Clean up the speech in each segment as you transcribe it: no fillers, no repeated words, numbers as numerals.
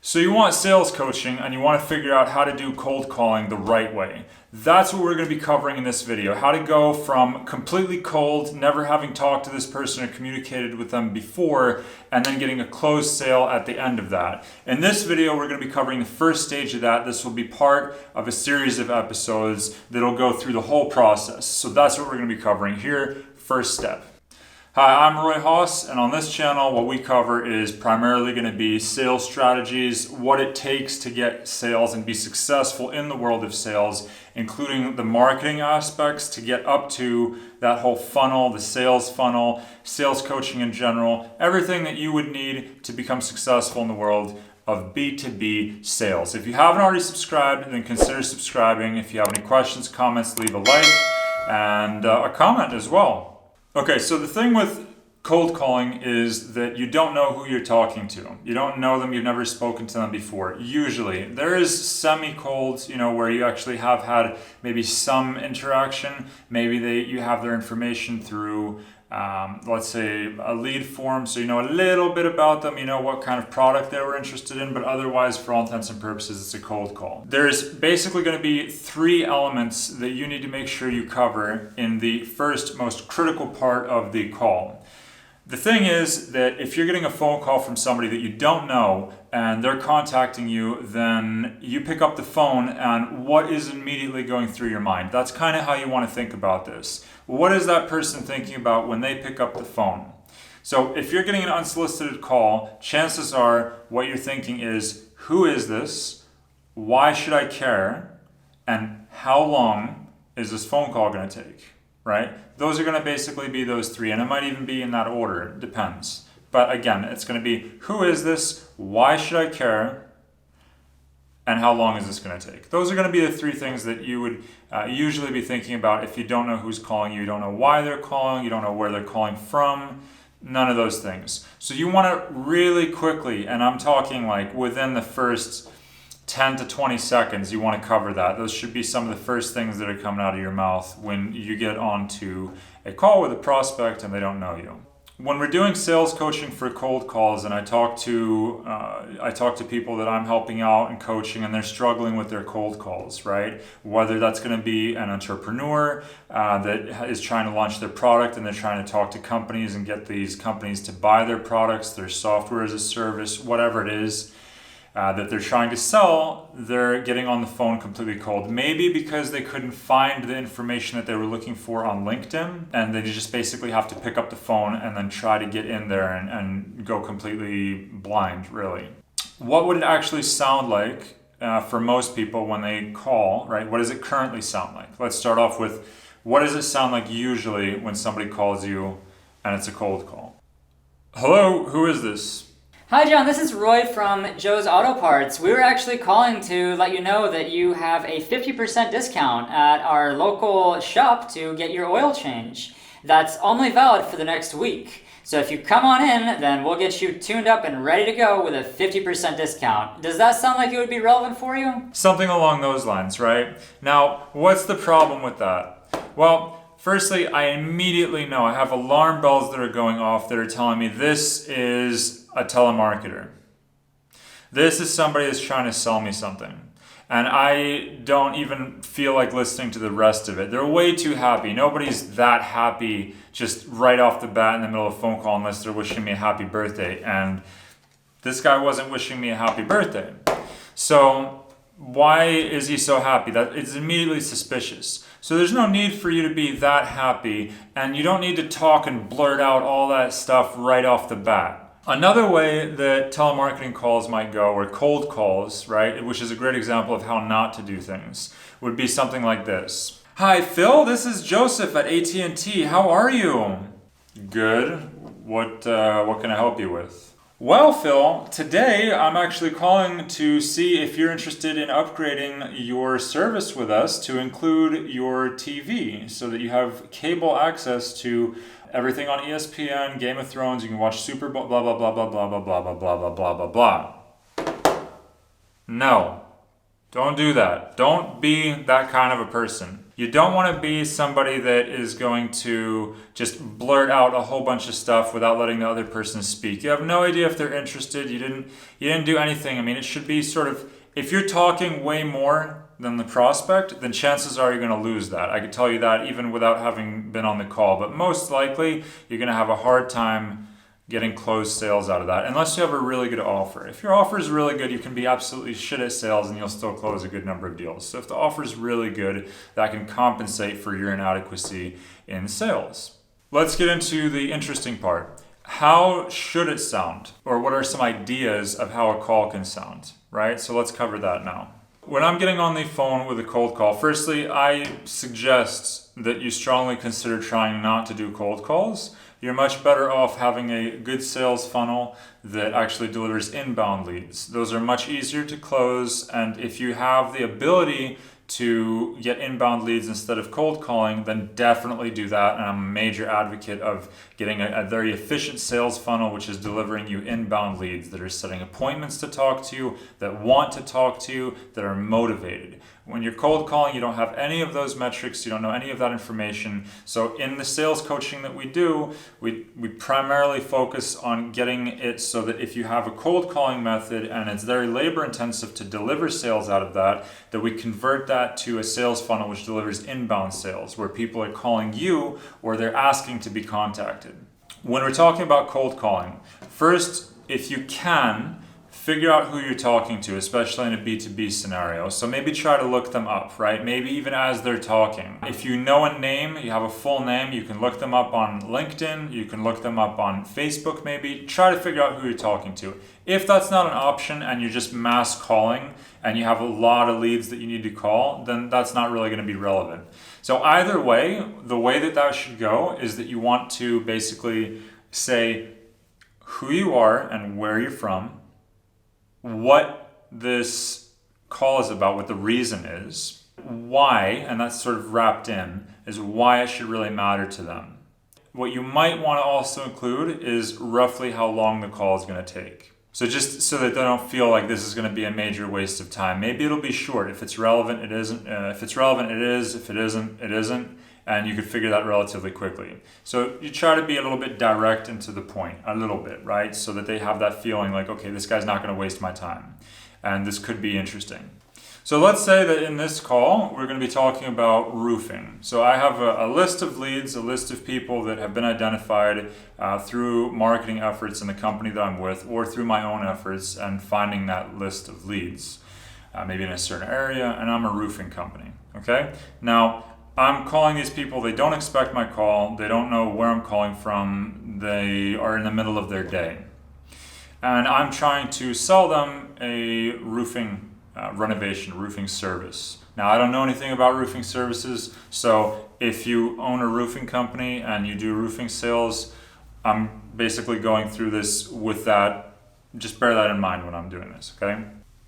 So you want sales coaching and you want to figure out how to do cold calling the right way. That's what we're going to be covering in this video. How to go from completely cold, never having talked to this person or communicated with them before, and then getting a closed sale at the end of that. In this video, we're going to be covering the first stage of that. This will be part of a series of episodes that'll go through the whole process. So that's what we're going to be covering here. First step. Hi, I'm RoyHoss, and on this channel what we cover is primarily going to be sales strategies, what it takes to get sales and be successful in the world of sales, including the marketing aspects to get up to that whole funnel, the sales funnel, sales coaching in general, everything that you would need to become successful in the world of B2B sales. If you haven't already subscribed, then consider subscribing. If you have any questions, comments, leave a like and a comment as well. Okay, so the thing with cold calling is that you don't know who you're talking to. You don't know them, you've never spoken to them before. Usually. There is semi-cold, where you actually have had maybe some interaction. Maybe you have their information through, let's say, a lead form, so you know a little bit about them, you know what kind of product they were interested in, but otherwise, for all intents and purposes, it's a cold call. There's basically going to be three elements that you need to make sure you cover in the first, most critical part of the call. The thing is that if you're getting a phone call from somebody that you don't know and they're contacting you, then you pick up the phone and what is immediately going through your mind? That's kind of how you want to think about this. What is that person thinking about when they pick up the phone? So if you're getting an unsolicited call, chances are what you're thinking is, who is this? Why should I care? And how long is this phone call going to take? Right? Those are going to basically be those three, and it might even be in that order. It depends. But again, it's going to be, who is this? Why should I care? And how long is this going to take? Those are going to be the three things that you would usually be thinking about if you don't know who's calling you, you don't know why they're calling, you don't know where they're calling from, none of those things. So you want to really quickly, and I'm talking like within the first 10 to 20 seconds, you want to cover that. Those should be some of the first things that are coming out of your mouth when you get onto a call with a prospect and they don't know you. When we're doing sales coaching for cold calls, and I talk to people that I'm helping out and coaching, and they're struggling with their cold calls, right? Whether that's going to be an entrepreneur that is trying to launch their product and they're trying to talk to companies and get these companies to buy their products, their software as a service, whatever it is that they're trying to sell, they're getting on the phone completely cold. Maybe because they couldn't find the information that they were looking for on LinkedIn, and they just basically have to pick up the phone and then try to get in there and go completely blind, really. What would it actually sound like for most people when they call, right? What does it currently sound like? Let's start off with, what does it sound like usually when somebody calls you and it's a cold call? Hello, who is this? Hi John, this is Roy from Joe's Auto Parts. We were actually calling to let you know that you have a 50% discount at our local shop to get your oil change. That's only valid for the next week. So if you come on in, then we'll get you tuned up and ready to go with a 50% discount. Does that sound like it would be relevant for you? Something along those lines, right? Now, what's the problem with that? Well, firstly, I immediately know, I have alarm bells that are going off that are telling me this is a telemarketer. This is somebody that's trying to sell me something. And I don't even feel like listening to the rest of it. They're way too happy. Nobody's that happy just right off the bat in the middle of a phone call unless they're wishing me a happy birthday. And this guy wasn't wishing me a happy birthday. So why is he so happy? That it's immediately suspicious. So there's no need for you to be that happy, and you don't need to talk and blurt out all that stuff right off the bat. Another way that telemarketing calls might go, or cold calls, right, which is a great example of how not to do things, would be something like this. Hi Phil, this is Joseph at AT&T. How are you? Good. What can I help you with? Well, Phil, today I'm actually calling to see if you're interested in upgrading your service with us to include your TV so that you have cable access to everything on ESPN, Game of Thrones, you can watch Super Bowl, blah, blah, blah, blah, blah, blah, blah, blah, blah, blah, blah, blah, blah. No, don't do that. Don't be that kind of a person. You don't want to be somebody that is going to just blurt out a whole bunch of stuff without letting the other person speak. You have no idea if they're interested. You didn't do anything. I mean, it should be sort of, if you're talking way more than the prospect, then chances are you're going to lose that. I can tell you that even without having been on the call. But most likely, you're going to have a hard time getting closed sales out of that, unless you have a really good offer. If your offer is really good, you can be absolutely shit at sales and you'll still close a good number of deals. So if the offer is really good, that can compensate for your inadequacy in sales. Let's get into the interesting part. How should it sound? Or what are some ideas of how a call can sound, right? So let's cover that now. When I'm getting on the phone with a cold call, firstly, I suggest that you strongly consider trying not to do cold calls. You're much better off having a good sales funnel that actually delivers inbound leads. Those are much easier to close, and if you have the ability to get inbound leads instead of cold calling, then definitely do that. And I'm a major advocate of getting a very efficient sales funnel, which is delivering you inbound leads that are setting appointments to talk to you, that want to talk to you, that are motivated. When you're cold calling, you don't have any of those metrics, you don't know any of that information. So in the sales coaching that we do, we primarily focus on getting it so that if you have a cold calling method and it's very labor intensive to deliver sales out of that, that we convert that to a sales funnel which delivers inbound sales, where people are calling you or they're asking to be contacted. When we're talking about cold calling, first, if you can, figure out who you're talking to, especially in a B2B scenario. So maybe try to look them up, right? Maybe even as they're talking. If you know a name, you have a full name, you can look them up on LinkedIn, you can look them up on Facebook maybe. Try to figure out who you're talking to. If that's not an option and you're just mass calling and you have a lot of leads that you need to call, then that's not really going to be relevant. So either way, the way that should go is that you want to basically say who you are and where you're from, what this call is about, what the reason is, why, and that's sort of wrapped in, is why it should really matter to them. What you might want to also include is roughly how long the call is going to take. So just so that they don't feel like this is going to be a major waste of time. Maybe it'll be short. If it's relevant, it isn't. If it's relevant, it is. If it isn't, it isn't. And you could figure that relatively quickly. So you try to be a little bit direct and to the point, a little bit, right? So that they have that feeling like, okay, this guy's not going to waste my time. And this could be interesting. So let's say that in this call, we're going to be talking about roofing. So I have a list of leads, a list of people that have been identified through marketing efforts in the company that I'm with, or through my own efforts and finding that list of leads, maybe in a certain area, and I'm a roofing company, okay? Now, I'm calling these people, they don't expect my call, they don't know where I'm calling from, they are in the middle of their day. And I'm trying to sell them a roofing renovation, roofing service. Now, I don't know anything about roofing services, so if you own a roofing company and you do roofing sales, I'm basically going through this with that. Just bear that in mind when I'm doing this, okay?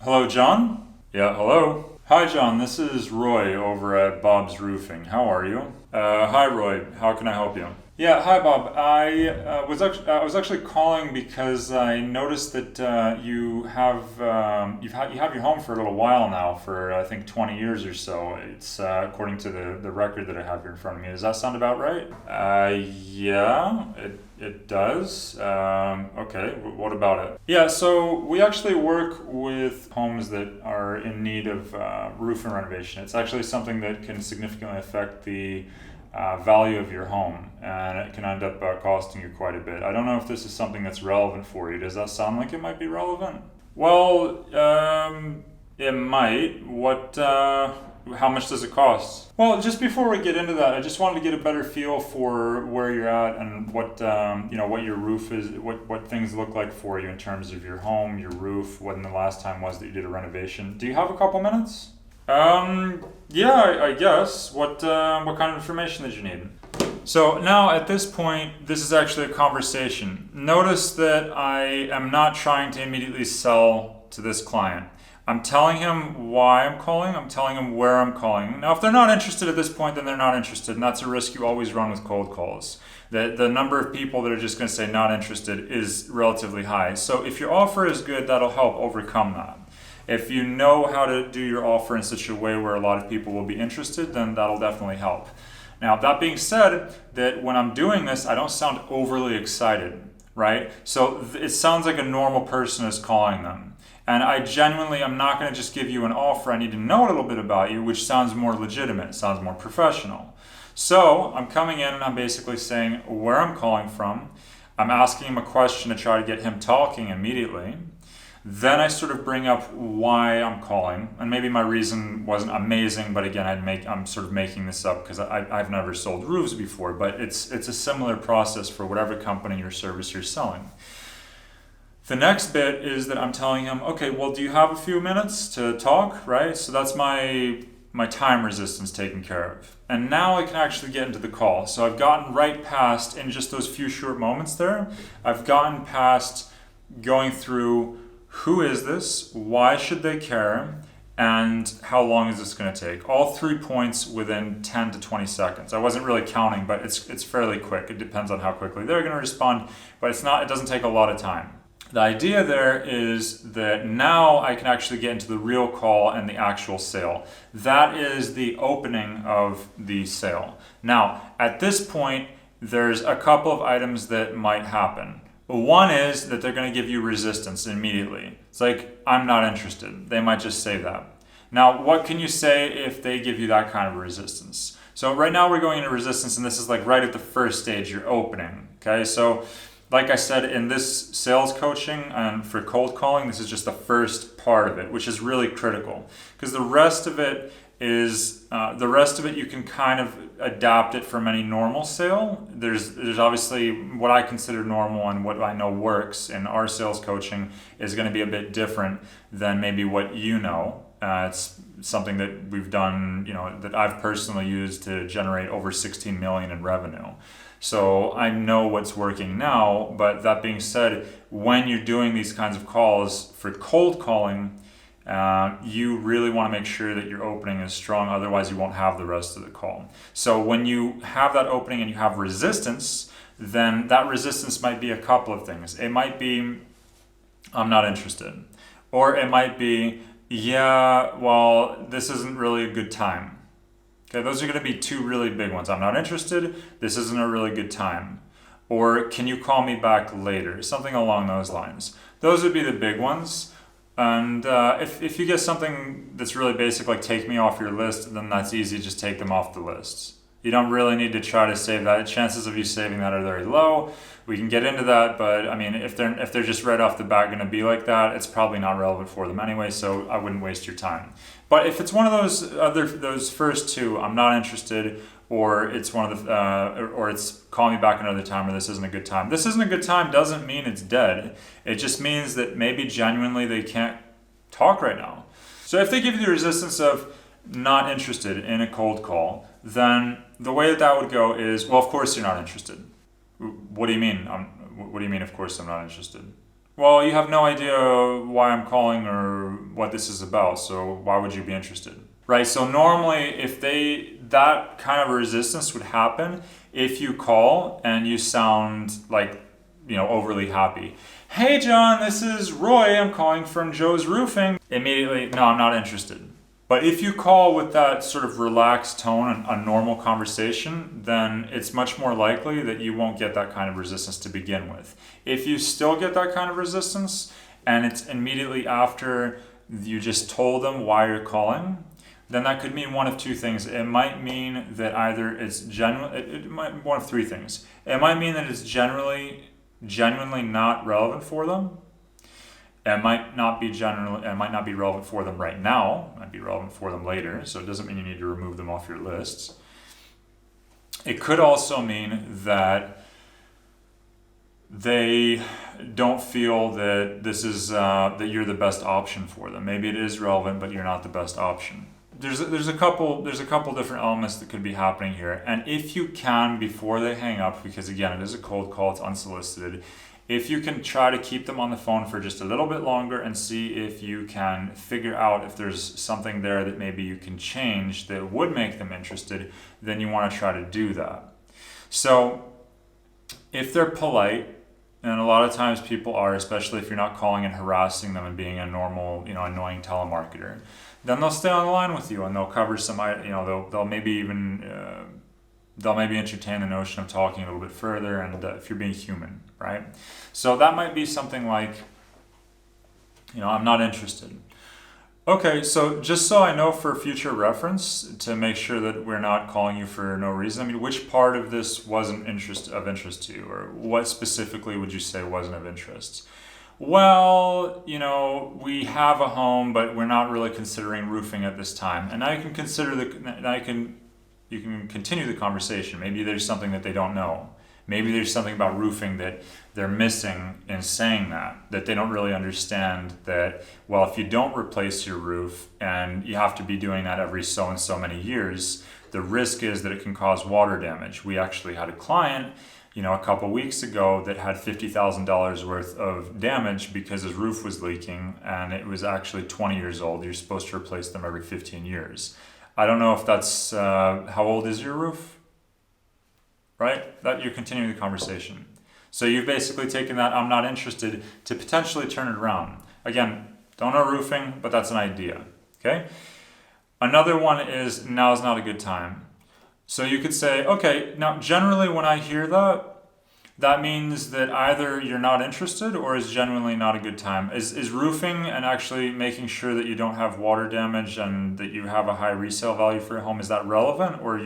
Hello, John? Yeah, hello. Hi, John. This is Roy over at Bob's Roofing. How are you? Hi, Roy. How can I help you? Yeah, hi, Bob. I was actually calling because I noticed that you have your home for a little while now, for I think 20 years or so. It's according to the record that I have here in front of me. Does that sound about right? Yeah, it does. Okay, what about it? Yeah, so we actually work with homes that are in need of roof and renovation. It's actually something that can significantly affect the value of your home, and it can end up costing you quite a bit. I don't know if this is something that's relevant for you. Does that sound like it might be relevant? Well, it might. How much does it cost? Well, just before we get into that, I just wanted to get a better feel for where you're at and what what your roof is, what things look like for you in terms of your home, your roof, when the last time was that you did a renovation. Do you have a couple minutes? Yeah, I guess. What kind of information did you need? So now at this point, this is actually a conversation. Notice that I am not trying to immediately sell to this client. I'm telling him why I'm calling. I'm telling him where I'm calling. Now, if they're not interested at this point, then they're not interested, and that's a risk you always run with cold calls. The number of people that are just going to say not interested is relatively high. So if your offer is good, that'll help overcome that. If you know how to do your offer in such a way where a lot of people will be interested, then that'll definitely help. Now, that being said, that when I'm doing this, I don't sound overly excited, right? So it sounds like a normal person is calling them. And I'm not going to just give you an offer. I need to know a little bit about you, which sounds more legitimate, sounds more professional. So I'm coming in and I'm basically saying where I'm calling from. I'm asking him a question to try to get him talking immediately. Then I sort of bring up why I'm calling, and maybe my reason wasn't amazing, but again, I'm sort of making this up because I've never sold roofs before, but it's a similar process for whatever company or service you're selling. The next bit is that I'm telling him, okay, well, do you have a few minutes to talk, right? So that's my time resistance taken care of. And now I can actually get into the call. So I've gotten right past, in just those few short moments there, I've gotten past going through who is this, why should they care, and how long is this going to take? All 3 points within 10 to 20 seconds. I wasn't really counting, but it's fairly quick. It depends on how quickly they're going to respond, but it doesn't take a lot of time. The idea there is that now I can actually get into the real call and the actual sale. That is the opening of the sale. Now, at this point, there's a couple of items that might happen. One is that they're going to give you resistance immediately. It's like, I'm not interested. They might just say that. Now, what can you say if they give you that kind of resistance? So right now we're going into resistance, and this is like right at the first stage, you're opening. Okay, so like I said, in this sales coaching and for cold calling, this is just the first part of it, which is really critical, because the rest of it you can kind of adapt it from any normal sale. There's obviously what I consider normal and what I know works in our sales coaching is going to be a bit different than maybe what you know. It's something that we've done, that I've personally used to generate over 16 million in revenue. So I know what's working now, but that being said, when you're doing these kinds of calls for cold calling, you really want to make sure that your opening is strong, otherwise you won't have the rest of the call. So when you have that opening and you have resistance, then that resistance might be a couple of things. It might be, I'm not interested. Or it might be, yeah, well, this isn't really a good time. Okay, those are going to be two really big ones. I'm not interested, this isn't a really good time. Or can you call me back later? Something along those lines. Those would be the big ones. And if you get something that's really basic, like take me off your list, then that's easy, just take them off the list. You don't really need to try to save that. Chances of you saving that are very low. We can get into that, but I mean, if they're just right off the bat going to be like that, it's probably not relevant for them anyway, so I wouldn't waste your time. But if it's one of those first two, I'm not interested, or it's one of the or it's call me back another time, or this isn't a good time. This isn't a good time doesn't mean it's dead. It just means that maybe genuinely they can't talk right now. So if they give you the resistance of not interested in a cold call, then the way that would go is, well, of course you're not interested. What do you mean? What do you mean, of course I'm not interested? Well, you have no idea why I'm calling or what this is about, so why would you be interested? Right, so normally that kind of resistance would happen if you call and you sound like, overly happy. Hey John, this is Roy, I'm calling from Joe's Roofing. Immediately, no, I'm not interested. But if you call with that sort of relaxed tone and a normal conversation, then it's much more likely that you won't get that kind of resistance to begin with. If you still get that kind of resistance and it's immediately after you just told them why you're calling, then that could mean one of two things. It might mean that either it's one of three things. It might mean that it's genuinely not relevant for them. It might not be relevant for them right now. It might be relevant for them later. So it doesn't mean you need to remove them off your lists. It could also mean that they don't feel that this is that you're the best option for them. Maybe it is relevant, but you're not the best option. There's a couple different elements that could be happening here. And if you can, before they hang up, because again, it is a cold call, it's unsolicited, if you can try to keep them on the phone for just a little bit longer and see if you can figure out if there's something there that maybe you can change that would make them interested, then you want to try to do that. So if they're polite And a lot of times people are, especially if you're not calling and harassing them and being a normal, annoying telemarketer. Then they'll stay on the line with you and they'll cover some, they'll maybe even, they'll maybe entertain the notion of talking a little bit further, and if you're being human, right? So that might be something like, I'm not interested. Okay, so just so I know for future reference, to make sure that we're not calling you for no reason, which part of this wasn't of interest to you, or what specifically would you say wasn't of interest? Well, we have a home, but we're not really considering roofing at this time. And now you can you can continue the conversation. Maybe there's something that they don't know. Maybe there's something about roofing that they're missing in saying that they don't really understand that, well, if you don't replace your roof and you have to be doing that every so and so many years, the risk is that it can cause water damage. We actually had a client, a couple weeks ago that had $50,000 worth of damage because his roof was leaking, and it was actually 20 years old. You're supposed to replace them every 15 years. I don't know if that's, how old is your roof? Right? That you're continuing the conversation. So you've basically taken that I'm not interested to potentially turn it around. Again, don't know roofing, but that's an idea. Okay? Another one is now's not a good time. So you could say, okay, now generally when I hear that, that means that either you're not interested or is genuinely not a good time. Is roofing and actually making sure that you don't have water damage and that you have a high resale value for your home, is that relevant, or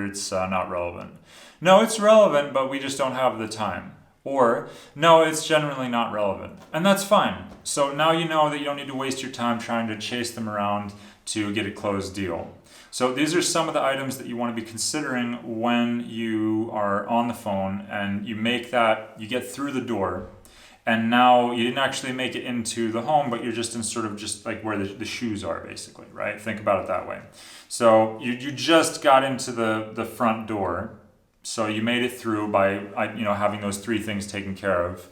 it's not relevant? No, it's relevant, but we just don't have the time. Or, no, it's generally not relevant. And that's fine. So now you know that you don't need to waste your time trying to chase them around to get a closed deal. So these are some of the items that you want to be considering when you are on the phone and you get through the door, and now you didn't actually make it into the home, but you're just in sort of just like where the shoes are, basically, right? Think about it that way. So you just got into the front door. So you made it through by having those three things taken care of.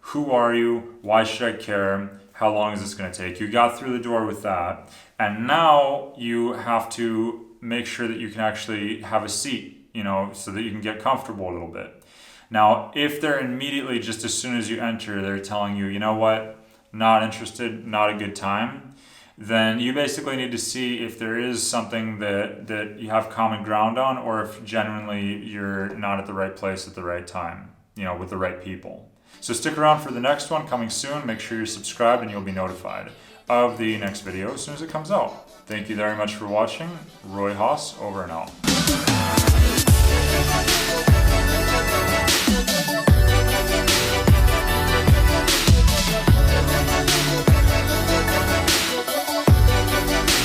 Who are you? Why should I care? How long is this going to take? You got through the door with that. And now you have to make sure that you can actually have a seat, so that you can get comfortable a little bit. Now, if they're immediately, just as soon as you enter, they're telling you, you know what, not interested, not a good time, then you basically need to see if there is something that you have common ground on, or if genuinely you're not at the right place at the right time, with the right people. So stick around for the next one coming soon. Make sure you're subscribed and you'll be notified of the next video as soon as it comes out. Thank you very much for watching. RoyHoss, over and out.